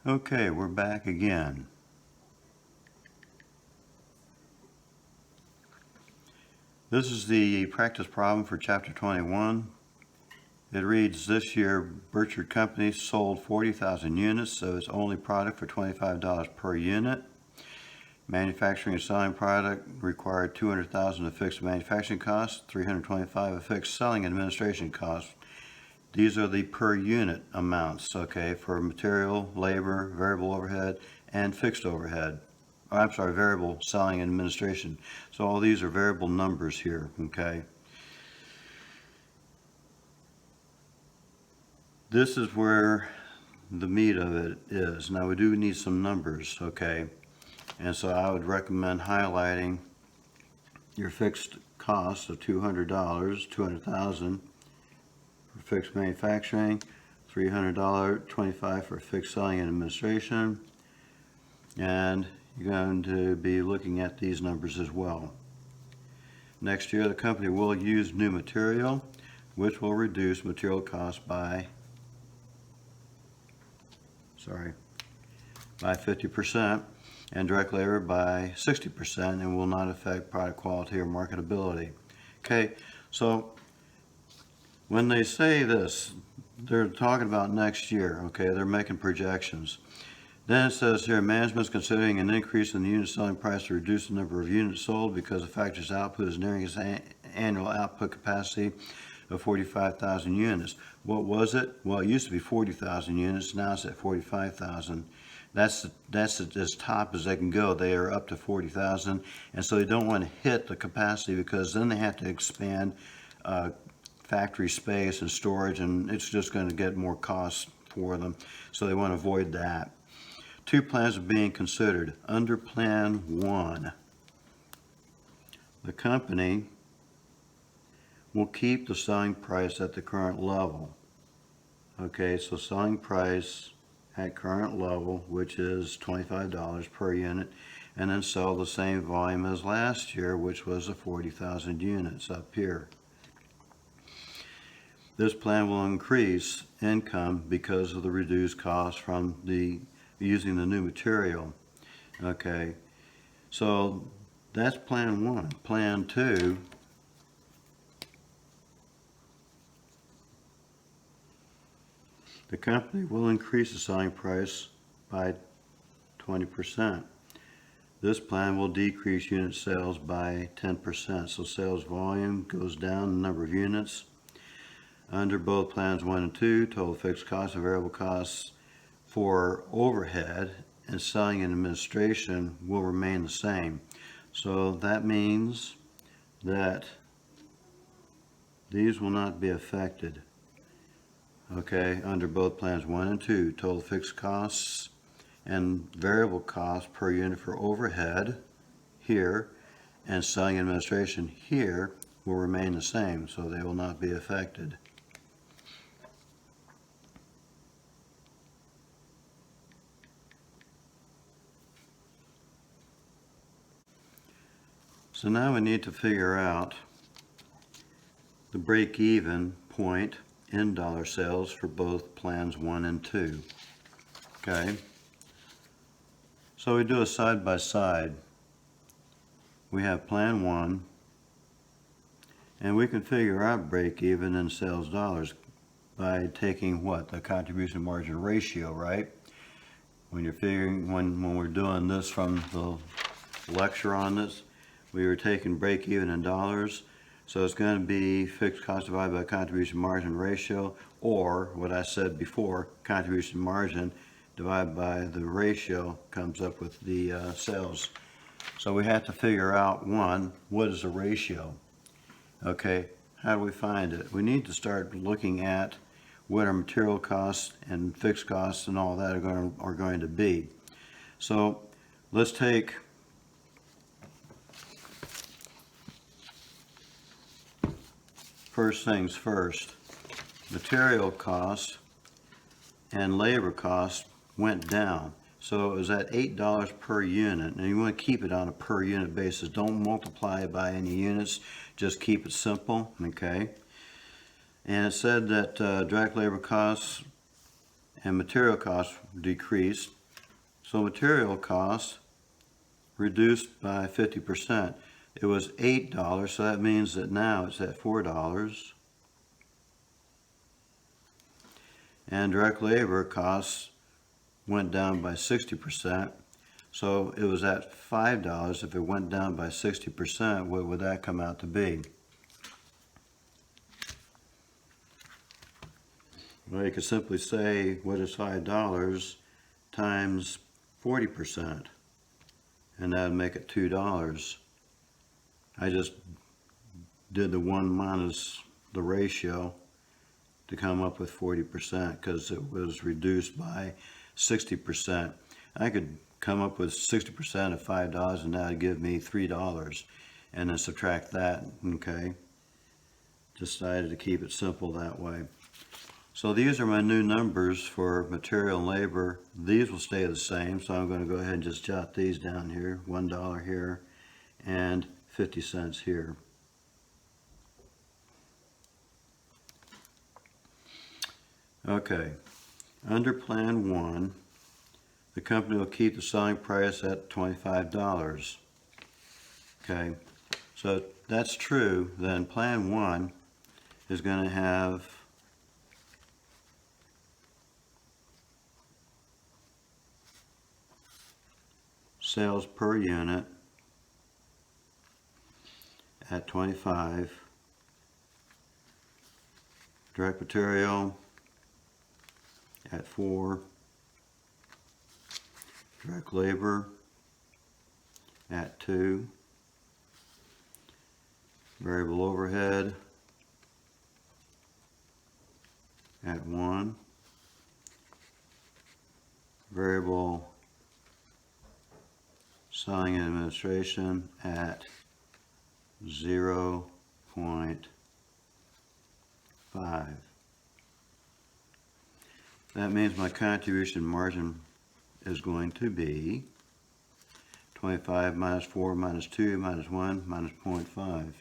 Okay, we're back again. This is the practice problem for Chapter 21. It reads, this year Burchard Company sold 40,000 units of its only product for $25 per unit. Manufacturing and selling product required $200,000 of fixed manufacturing costs, $325,000 of fixed selling and administration costs. These are the per unit amounts, okay, for material, labor, variable overhead, and fixed overhead. I'm sorry, variable selling and administration. So all these are variable numbers here, okay. This is where the meat of it is. Now we do need some numbers, okay. And so I would recommend highlighting your fixed cost of $200, $200,000 for fixed manufacturing, $325 for fixed selling and administration, and you're going to be looking at these numbers as well. Next year the company will use new material, which will reduce material costs by 50% and direct labor by 60% and will not affect product quality or marketability. Okay, so when they say this, they're talking about next year, okay, they're making projections. Then it says here, management's considering an increase in the unit selling price to reduce the number of units sold because the factory's output is nearing its annual output capacity of 45,000 units. What was it? Well, it used to be 40,000 units, now it's at 45,000. That's as top as they can go. They are up to 40,000, and so they don't want to hit the capacity because then they have to expand factory space and storage, and it's just going to get more costs for them. So they want to avoid that. Two plans are being considered. Under Plan 1, the company will keep the selling price at the current level. Okay, so selling price at current level, which is $25 per unit, and then sell the same volume as last year, which was the 40,000 units up here. This plan will increase income because of the reduced cost from using the new material. Okay, so that's Plan 1. Plan 2, the company will increase the selling price by 20%. This plan will decrease unit sales by 10%. So sales volume goes down, the number of units. Under both plans 1 and 2, total fixed costs and variable costs for overhead and selling and administration will remain the same. So that means that these will not be affected. Okay, under both plans 1 and 2, total fixed costs and variable costs per unit for overhead here and selling and administration here will remain the same, so they will not be affected. So now we need to figure out the break-even point in dollar sales for both plans 1 and 2. Okay, so we do a side by side. We have plan 1, and we can figure out break-even in sales dollars by taking what? The contribution margin ratio, right? When you're figuring, when we're doing this from the lecture on this, we were taking break-even in dollars. So it's going to be fixed cost divided by contribution margin ratio, or what I said before, contribution margin divided by the ratio comes up with the sales. So we have to figure out, one, what is the ratio? Okay, how do we find it? We need to start looking at what our material costs and fixed costs and all that are going to be. So let's take first things first. Material costs and labor costs went down. So it was at $8 per unit, and you want to keep it on a per unit basis. Don't multiply it by any units, just keep it simple, okay? And it said that direct labor costs and material costs decreased, So material costs reduced by 50%. It was $8, so that means that now it's at $4. And direct labor costs went down by 60%. So it was at $5. If it went down by 60%, what would that come out to be? Well, you could simply say, what is $5 times 40%? And that would make it $2. I just did the 1 minus the ratio to come up with 40% because it was reduced by 60%. I could come up with 60% of $5 and that would give me $3 and then subtract that, okay? Decided to keep it simple that way. So these are my new numbers for material and labor. These will stay the same, so I'm going to go ahead and just jot these down here. $1 here and 50 cents here. Okay, under Plan 1, the company will keep the selling price at $25. Okay, so that's true. Then Plan 1 is going to have sales per unit at 25, direct material at 4, direct labor at 2, variable overhead at 1, variable selling and administration at 0.5. That means my contribution margin is going to be 25 minus 4 minus 2 minus 1 minus 0.5.